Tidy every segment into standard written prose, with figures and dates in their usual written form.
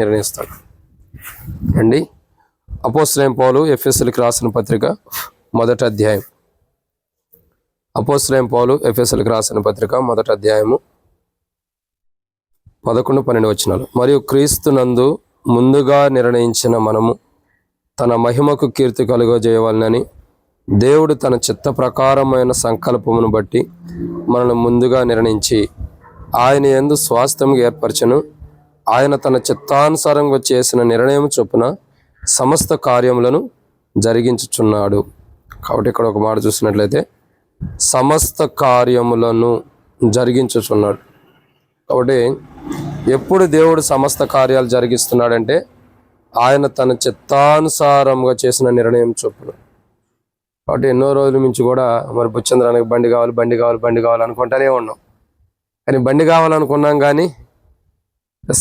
నిర్ణయిస్తాడు అండి. అపోస్తలుడైన పౌలు ఎఫెసీయులకు రాసిన పత్రిక మొదటి అధ్యాయం. అపోస్తలుడైన పౌలు ఎఫెసీయులకు రాసిన పత్రిక మొదటి అధ్యాయము 11-12 వచనాలు. మరియు క్రీస్తునందు ముందుగా నిర్ణయించిన మనము తన మహిమకు కీర్తి కలుగజేయవాలని దేవుడు తన చిత్త ప్రకారమైన సంకల్పమును బట్టి మనల్ని ముందుగా నిర్ణయించి ఆయన యందు స్వాస్థ్యము ఏర్పరచను. ఆయన తన చిత్తానుసారంగా చేసిన నిర్ణయం చొప్పున సమస్త కార్యములను జరిగించుచున్నాడు. కాబట్టి ఇక్కడ ఒక మాట చూసినట్లయితే సమస్త కార్యములను జరిగించుచున్నాడు. కాబట్టి ఎప్పుడు దేవుడు సమస్త కార్యాలు జరిగిస్తున్నాడంటే ఆయన తన చిత్తానుసారంగా చేసిన నిర్ణయం చొప్పున. కాబట్టి ఎన్నో రోజుల నుంచి కూడా మరి బుచ్చంద్రానికి బండి కావాలి అనుకుంటానే ఉన్నాం. కానీ బండి కావాలనుకున్నాం కానీ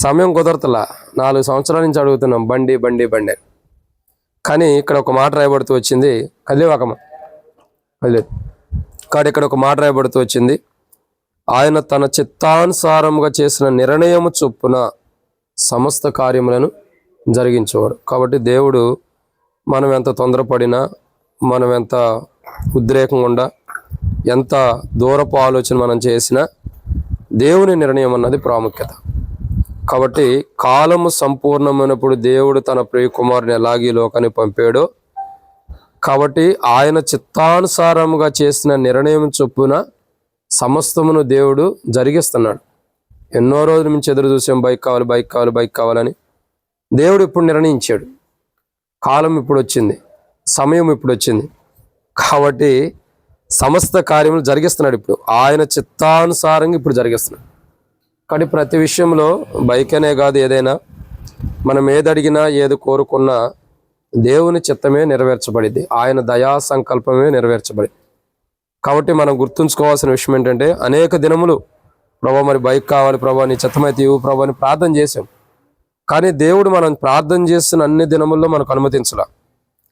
సమయం కుదరతలా. 4 సంవత్సరాల నుంచి అడుగుతున్నాం బండి. కానీ ఇక్కడ ఒక మాట రాయబడుతూ వచ్చింది, కాబట్టి ఇక్కడ ఒక మాట రాయబడుతూ వచ్చింది, ఆయన తన చిత్తానుసారంగా చేసిన నిర్ణయము చొప్పున సమస్త కార్యములను జరిగించేవాడు. కాబట్టి దేవుడు మనం ఎంత తొందరపడినా, మనం ఎంత ఉద్రేకంగా ఉండా, ఎంత దూరపు ఆలోచన మనం చేసినా దేవుని నిర్ణయం అన్నది ప్రాముఖ్యత. కాబట్టి కాలము సంపూర్ణమైనప్పుడు దేవుడు తన ప్రియ కుమారుని ఎలాగీ లోకాన్ని పంపాడో, కాబట్టి ఆయన చిత్తానుసారముగా చేసిన నిర్ణయం చొప్పున సమస్తమును దేవుడు జరిగిస్తున్నాడు. ఎన్నో రోజుల నుంచి ఎదురు చూసాం బైక్ కావాలని. దేవుడు ఇప్పుడు నిర్ణయించాడు. కాలం ఇప్పుడు వచ్చింది, సమయం ఇప్పుడు వచ్చింది. కాబట్టి సమస్త కార్యములు జరిగిస్తున్నాడు. ఇప్పుడు ఆయన చిత్తానుసారంగా ఇప్పుడు జరిగిస్తున్నాడు. కానీ ప్రతి విషయంలో బైక్ అనే కాదు, ఏదైనా మనం ఏది అడిగినా ఏది కోరుకున్నా దేవుని చిత్తమే నెరవేర్చబడింది, ఆయన దయా సంకల్పమే నెరవేర్చబడింది. కాబట్టి మనం గుర్తుంచుకోవాల్సిన విషయం ఏంటంటే అనేక దినములు ప్రభా మరి బైక్ కావాలి ప్రభా, నీ చిత్తమైతే ఇవ్వు ప్రభా అని ప్రార్థన చేసాం. కానీ దేవుడు మనం ప్రార్థన చేసిన అన్ని దినముల్లో మనకు అనుమతించాల.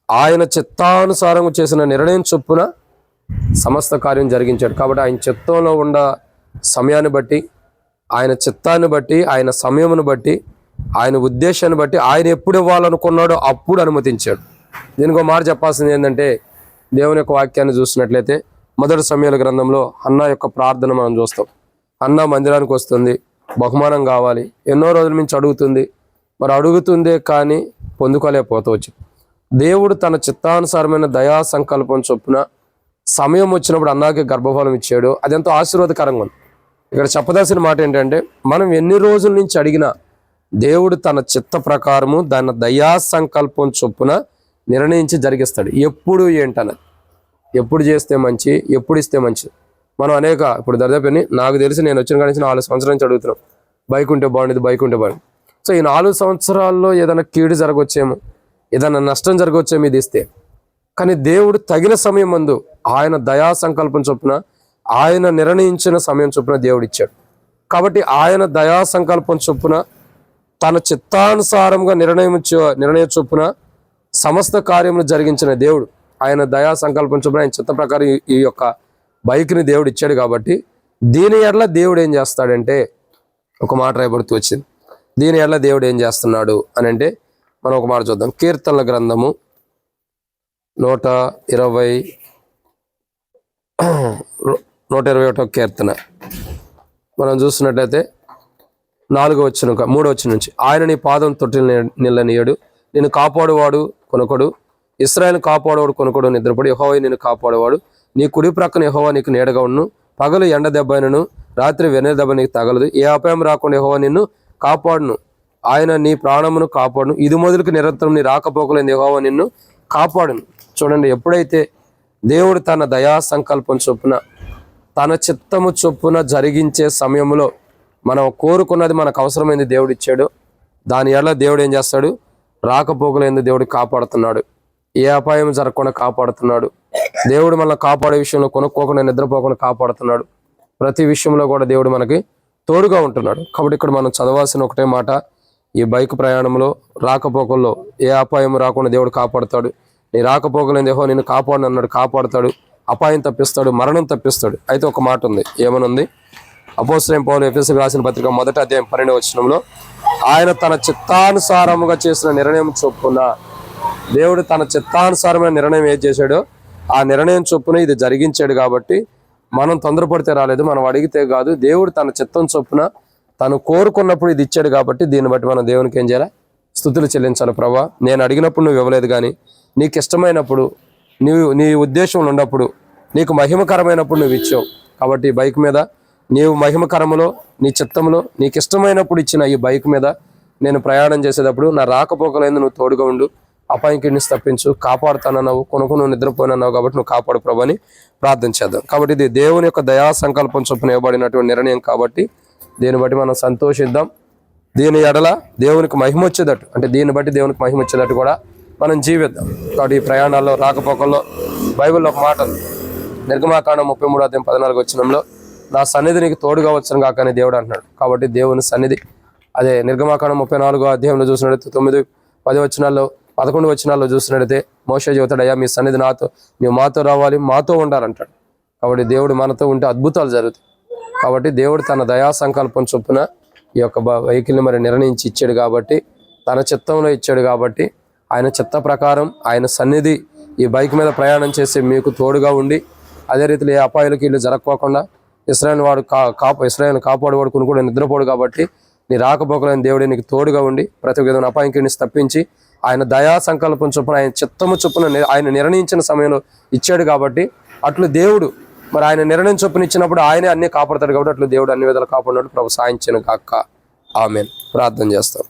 ఆయన చిత్తానుసారంగా చేసిన నిర్ణయం చొప్పున సమస్త కార్యం జరిగించాడు. కాబట్టి ఆయన చిత్తంలో ఉన్న సమయాన్ని బట్టి, ఆయన చిత్తాన్ని బట్టి, ఆయన సమయమును బట్టి, ఆయన ఉద్దేశాన్ని బట్టి ఆయన ఎప్పుడు ఇవ్వాలనుకున్నాడో అప్పుడు అనుమతించాడు. దీనికి ఒక మాట చెప్పాల్సింది ఏంటంటే, దేవుని యొక్క వాక్యాన్ని చూసినట్లయితే మొదటి సమూయేలు గ్రంథంలో హన్నా యొక్క ప్రార్థన మనం చూస్తాం. హన్నా మందిరానికి వస్తుంది, బహుమానం కావాలి, ఎన్నో రోజుల నుంచి అడుగుతుంది. మరి అడుగుతుందే కానీ పొందుకోలేకపోవచ్చు. దేవుడు తన చిత్తానుసారమైన దయా సంకల్పం చొప్పున సమయం వచ్చినప్పుడు అన్నాకి గర్భఫలం ఇచ్చాడు. అదెంతో ఆశీర్వాదకరంగా ఉంది. ఇక్కడ చెప్పదలసిన మాట ఏంటంటే, మనం ఎన్ని రోజుల నుంచి అడిగినా దేవుడు తన చిత్త ప్రకారము దాని దయా సంకల్పం చొప్పున నిర్ణయించి జరిగిస్తాడు. ఎప్పుడు ఏంటన్నది, ఎప్పుడు చేస్తే మంచి, ఎప్పుడు ఇస్తే మంచి. మనం ఇప్పుడు దరిదాపు నాకు తెలిసి నేను వచ్చిన కాడి నుంచి 4 సంవత్సరాల నుంచి అడుగుతున్నాం బైక్ ఉంటే బాగుంది. సో ఈ 4 సంవత్సరాల్లో ఏదైనా కీడు జరగవచ్చేమో, ఏదైనా నష్టం జరగవచ్చేమో ఇది ఇస్తే. కానీ దేవుడు తగిన సమయం ముందు ఆయన దయా సంకల్పం చొప్పున, ఆయన నిర్ణయించిన సమయం చొప్పున దేవుడు ఇచ్చాడు. కాబట్టి ఆయన దయా సంకల్పం చొప్పున తన చిత్తానుసారంగా నిర్ణయం చొప్పున సమస్త కార్యములు జరిగించిన దేవుడు, ఆయన దయా సంకల్పం చొప్పున ఆయన చిత్త ప్రకారం ఈ యొక్క బైక్ని దేవుడు ఇచ్చాడు. కాబట్టి దీని ఎడల దేవుడు ఏం చేస్తాడంటే, ఒక మాట రాయబడుతూ వచ్చింది, దీని ఎడల దేవుడు ఏం చేస్తున్నాడు అని అంటే మనం ఒక మాట చూద్దాం. కీర్తనల గ్రంథము 121 కీర్తన మనం చూసినట్లయితే 3వ వచనం నుంచి, ఆయన నీ పాదం తొట్టి నిల్లనీయడు, నేను కాపాడువాడు కొనుకొడు, ఇశ్రాయేలును కాపాడువాడు కొనుకొడు నిద్రపడి, యెహోవా నిన్ను కాపాడువాడు, నీ కుడి ప్రక్కన యెహోవా నీకు నీడగా ఉండును, పగలు ఎండ దెబ్బైనను రాత్రి వెన్నెల దెబ్బ నీకు తగలదు, ఏ అపాయం రాకుండా యెహోవా నిన్ను కాపాడును, ఆయన నీ ప్రాణమును కాపాడును, ఇది మొదలుకు నిరంతరం నీ రాకపోకలేని యెహోవా నిన్ను కాపాడును. చూడండి, ఎప్పుడైతే దేవుడు తన దయా సంకల్పం చొప్పున, తన చిత్తము చొప్పున జరిగించే సమయంలో మనం కోరుకున్నది మనకు అవసరమైంది దేవుడు ఇచ్చాడు, దాని ఎడల దేవుడు ఏం చేస్తాడు, రాకపోకలేని దేవుడు కాపాడుతున్నాడు, ఏ అపాయం జరగకుండా కాపాడుతున్నాడు. దేవుడు మనల్ని కాపాడే విషయంలో కొనుక్కోకుండా నిద్రపోకుండా కాపాడుతున్నాడు. ప్రతి విషయంలో కూడా దేవుడు మనకి తోడుగా ఉంటున్నాడు. కాబట్టి ఇక్కడ మనం చదవాల్సిన ఒకటే మాట, ఈ బైక్ ప్రయాణంలో రాకపోకల్లో ఏ అపాయం రాకుండా దేవుడు కాపాడుతాడు. నీ రాకపోకలేని యెహోవా నిన్ను కాపాడు అన్నాడు, కాపాడుతాడు. అపాయం తప్పిస్తాడు, మరణం తప్పిస్తాడు. అయితే ఒక మాట ఉంది, ఏమనుంది? అపోస్తలుడైన పౌలు ఎఫెసీయులకు రాసిన పత్రిక 1వ అధ్యాయం 12వ వచనంలో, ఆయన తన చిత్తానుసారముగా చేసిన నిర్ణయం చొప్పున, దేవుడు తన చిత్తానుసారమైన నిర్ణయం ఏం చేశాడో ఆ నిర్ణయం చొప్పున ఇది జరిగించాడు. కాబట్టి మనం తొందరపడితే రాలేదు, మనం అడిగితే కాదు. దేవుడు తన చిత్తం చొప్పున తను కోరుకున్నప్పుడు ఇది ఇచ్చాడు. కాబట్టి దీన్ని బట్టి మనం దేవునికి ఏం చేయాలి? స్తుతులు చెల్లించాలి. ప్రభా, నేను అడిగినప్పుడు నువ్వు ఇవ్వలేదు, కానీ నీకు ఇష్టమైనప్పుడు, నీ ఉద్దేశంలో ఉన్నప్పుడు, నీకు మహిమకరమైనప్పుడు నువ్వు ఇచ్చావు. కాబట్టి ఈ బైక్ మీద నీవు మహిమకరములో, నీ చిత్తంలో, నీకు ఇష్టమైనప్పుడు ఇచ్చిన ఈ బైక్ మీద నేను ప్రయాణం చేసేటప్పుడు నా రాకపోకలేదు నువ్వు తోడుగా ఉండు, అపాయింట్ని తప్పించు, కాపాడుతానన్నావు, కొనుక్కు నువ్వు నిద్రపోయినన్నావు. కాబట్టి నువ్వు కాపాడు ప్రభు అని ప్రార్థన చేద్దాం. కాబట్టి ఇది దేవుని యొక్క దయా సంకల్పం చొప్పున ఇవ్వబడినటువంటి నిర్ణయం. కాబట్టి దీన్ని బట్టి మనం సంతోషిద్దాం. దీని ఎడల దేవునికి మహిమ వచ్చేటట్టు, అంటే దీన్ని బట్టి దేవునికి మహిమ వచ్చేటట్టు కూడా మనం జీవిద్దాం. కాబట్టి ఈ ప్రయాణాల్లో, రాకపోకల్లో బైబిల్లో ఒక మాట ఉంది. నిర్గమాకాండం 33:14 నా సన్నిధి నీకు తోడుగా వచ్చను కాక అని దేవుడు అంటున్నాడు. కాబట్టి దేవుని సన్నిధి, అదే నిర్గమాకాండం 34 చూసినట్లయితే 9, 10 11 చూసినట్లయితే మోషే చెబుతాడు, అయ్యా మీ సన్నిధి నాతో, నీవు మాతో రావాలి, మాతో ఉండాలంటాడు. కాబట్టి దేవుడు మనతో ఉంటే అద్భుతాలు జరుగుతాయి. కాబట్టి దేవుడు తన దయా సంకల్పం చొప్పున ఈ యొక్క వెహికల్ని మరి నిర్ణయించి ఇచ్చాడు. కాబట్టి తన చిత్తంలో ఇచ్చాడు. కాబట్టి ఆయన చిత్త ప్రకారం ఆయన సన్నిధి ఈ బైక్ మీద ప్రయాణం చేసి మీకు తోడుగా ఉండి, అదే రీతిలో ఏ అపాయాలకి వీళ్ళు జరగకోకుండా ఇశ్రాయేలు కాపాడువాడు కూడా నిద్రపోడు. కాబట్టి నీ రాకపోకలేని దేవుడే నీకు తోడుగా ఉండి ప్రతి విధమైన అపాయంకి తప్పించి ఆయన దయా సంకల్పం చొప్పున, ఆయన చిత్తము చొప్పున ఆయన నిర్ణయించిన సమయంలో ఇచ్చాడు. కాబట్టి అట్లు దేవుడు మరి ఆయన నిర్ణయం చొప్పున ఇచ్చినప్పుడు ఆయనే అన్ని కాపాడతాడు. కాబట్టి అట్లు దేవుడు అన్ని విధాలు కాపాడినట్టు ప్రభు సాయించిన కాక. ఆమేన్. ప్రార్థన చేస్తాం.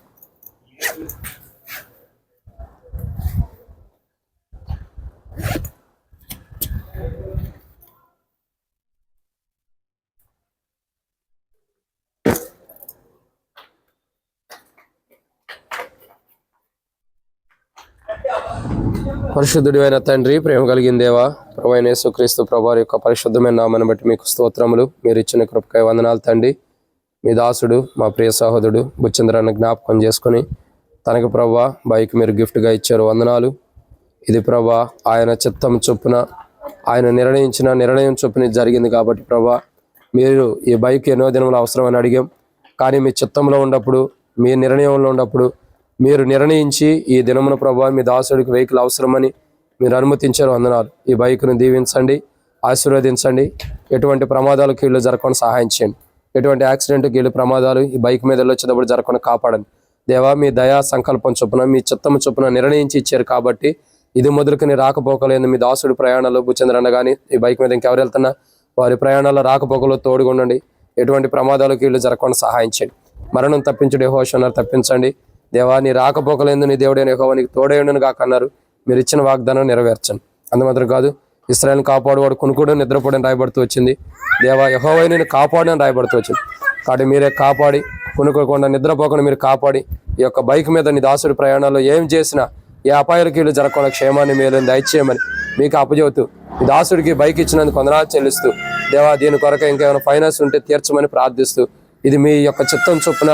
పరిశుద్ధుడైన తండ్రి, ప్రేమ కలిగిన దేవా, ప్రభువైన యేసుక్రీస్తు ప్రభువారి యొక్క పరిశుద్ధమైన నామాన్ని బట్టి మీకు స్తోత్రములు. మీరు ఇచ్చిన కృపకై వందనాలు తండ్రి. మీ దాసుడు మా ప్రియ సహోదరుడు బుచ్చేంద్రాన్ని జ్ఞాపకం చేసుకుని తనకు ప్రభువా బైక్ మీరు గిఫ్ట్గా ఇచ్చారు, వందనాలు. ఇది ప్రభువా ఆయన చిత్తం చొప్పున, ఆయన నిర్ణయించిన నిర్ణయం చొప్పున జరిగింది. కాబట్టి ప్రభువా మీరు ఈ బైక్ ఎన్నో దినములు అవసరమని అడిగాం, కానీ మీ చిత్తంలో ఉన్నప్పుడు, మీ నిర్ణయంలో ఉన్నప్పుడు మీరు నిర్ణయించి ఈ దినమున ప్రభువా మీ దాసుడికి వెహికల్ అవసరమని మీరు అనుమతించారు, వందనాలు. ఈ బైక్ను దీవించండి, ఆశీర్వదించండి. ఎటువంటి ప్రమాదాలకు వీళ్ళు జరగకుండా సహాయం చేయండి. ఎటువంటి యాక్సిడెంట్కి వీళ్ళు ప్రమాదాలు ఈ బైక్ మీద వచ్చేటప్పుడు జరగకుండా కాపాడండి దేవా. మీ దయా సంకల్పం చొప్పున, మీ చిత్తము చొప్పున నిర్ణయించి ఇచ్చారు. కాబట్టి ఇది మొదలుకొని రాకపోకలేదు మీ దాసుడి ప్రయాణాలు, బుచ్చేంద్రన్న కానీ ఈ బైక్ మీద ఇంకెవరు వెళ్తున్నా వారి ప్రయాణాల్లో రాకపోకలో తోడుగుండండి. ఎటువంటి ప్రమాదాలకు వీళ్ళు జరగకుండా సహాయం చేయండి. మరణం తప్పించుడు యెహోవా తప్పించండి దేవా. నీ రాకపోకలేందు నీ దేవుడైన యెహోవా నీకు తోడేయుండును గాక అన్నారు. మీరు ఇచ్చిన వాగ్దానం నెరవేర్చండి. అందుమాత్రం కాదు, ఇశ్రాయేలును కాపాడువాడు కొనుక్కోడు నిద్రపోవడం రాయబడుతూ వచ్చింది. దేవా యెహోవా నేను కాపాడని రాయబడుతూ వచ్చింది. కాబట్టి మీరే కాపాడి, కొనుక్కోకుండా నిద్రపోకుండా మీరు కాపాడి ఈ యొక్క బైక్ మీద నీ దాసుడి ప్రయాణాల్లో ఏం చేసినా ఏ అపాయాలకి వీళ్ళు జరగకుండా క్షేమాన్ని మేలుని దయచేయమని మీకు అప్పచెబుతూ ఈ దాసుడికి బైక్ ఇచ్చినందుకు వందనాలు చెల్లిస్తూ దేవా దీని కొరకు ఇంకేమైనా ఫైనాన్స్ ఉంటే తీర్చమని ప్రార్థిస్తూ, ఇది మీ యొక్క చిత్తం చొప్పున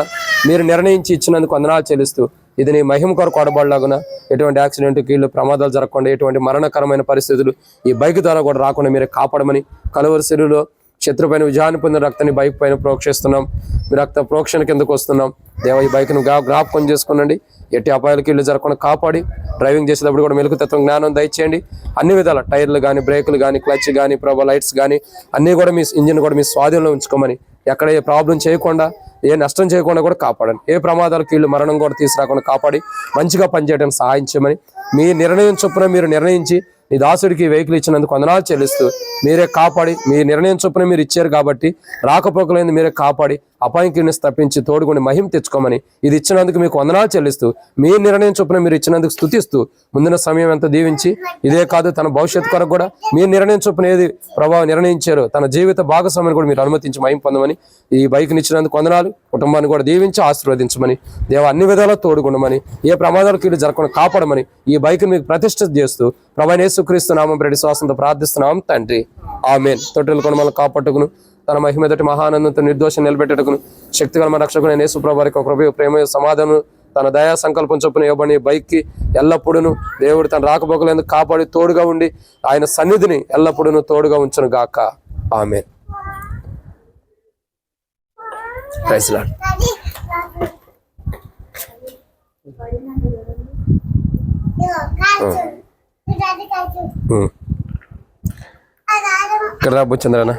మీరు నిర్ణయించి ఇచ్చినందుకు వందనాలు చెల్లిస్తూ, ఇది నీ మహిమ కొరకు కొడబడలాగున ఎటువంటి యాక్సిడెంట్, కీళ్ళు ప్రమాదాలు జరగకుండా, ఎటువంటి మరణకరమైన పరిస్థితులు ఈ బైక్ ద్వారా కూడా రాకుండా మీరే కాపాడమని, కలువరి శిలువలో శత్రుపైన విజయాన్ని పొందిన రక్తాన్ని బైక్ పైన ప్రోక్షిస్తున్నాం. మీ రక్త ప్రోక్షణ కిందకు వస్తున్నాం దేవ. ఈ బైక్ను జ్ఞాపకం చేసుకునండి. ఎట్టి అపాయాలకి ఇల్లు జరగకుండా కాపాడి, డ్రైవింగ్ చేసేటప్పుడు కూడా మెలకుతత్వం జ్ఞానం దయచేయండి. అన్ని విధాల టైర్లు కానీ, బ్రేకులు కానీ, క్లచ్ కానీ, ప్రభా లైట్స్ కానీ అన్నీ కూడా మీ ఇంజిన్ కూడా మీ స్వాధీనంలో ఉంచుకోమని, ఎక్కడ ఏ ప్రాబ్లం చేయకుండా, ఏ నష్టం చేయకుండా కూడా కాపాడండి. ఏ ప్రమాదాలకు వీళ్ళు మరణం కూడా తీసుకురాకుండా కాపాడి మంచిగా పనిచేయడానికి సహాయం చేయమని, మీ నిర్ణయం చొప్పున మీరు నిర్ణయించి నీ దాసుడికి వెహికల్ ఇచ్చినందుకు వందనాలు చెల్లిస్తూ మీరే కాపాడి, మీ నిర్ణయం చొప్పున మీరు ఇచ్చారు కాబట్టి రాకపోకలేని మీరే కాపాడి అపాయింట్ని తప్పించి తోడుకొని మహిమ తెచ్చుకోమని, ఇది ఇచ్చినందుకు మీకు వందనాలు చెల్లిస్తూ మీ నిర్ణయం చొప్పున మీరు ఇచ్చినందుకు స్తుతిస్తూ ముందున సమయం ఎంత దీవించి, ఇదే కాదు తన భవిష్యత్తు కొరకు కూడా మీ నిర్ణయం చొప్పున ఏది ప్రభావం నిర్ణయించారో తన జీవిత భాగస్వామిని కూడా మీరు అనుమతించి మహిమ పొందమని, ఈ బైక్ని ఇచ్చినందుకు వందనాలు. కుటుంబాన్ని కూడా దీవించి ఆశీర్వదించమని దేవ, అన్ని విధాలా తోడుకుండమని, ఏ ప్రమాదాలకు ఇది జరగకుండా కాపాడమని ఈ బైక్ని మీకు ప్రతిష్ఠ చేస్తూ ప్రభువైన యేసుక్రీస్తు నామం పేరిట విశ్వాసంతో ప్రార్థిస్తున్నాం తండ్రి. ఆమేన్. తొట్టెలు కొని మనల్ని కాపాట్టుకును, తన మహిమ ఎదుట మహానందంతో నిర్దోషం నిలబెట్టుకును శక్తిగల మన రక్షకుని యేసు ప్రభువు వారి కృప, ప్రేమ, సమాధానం తన దయా సంకల్పం చొప్పున ఇవ్వబడి బైక్కి ఎల్లప్పుడూ దేవుడు తన రాకపోకలేందుకు కాపాడి తోడుగా ఉండి ఆయన సన్నిధిని ఎల్లప్పుడూ తోడుగా ఉంచును గాక. ఆమేన్. Praise lord. ఇక్కడ రా బుచ్చంద్రనా.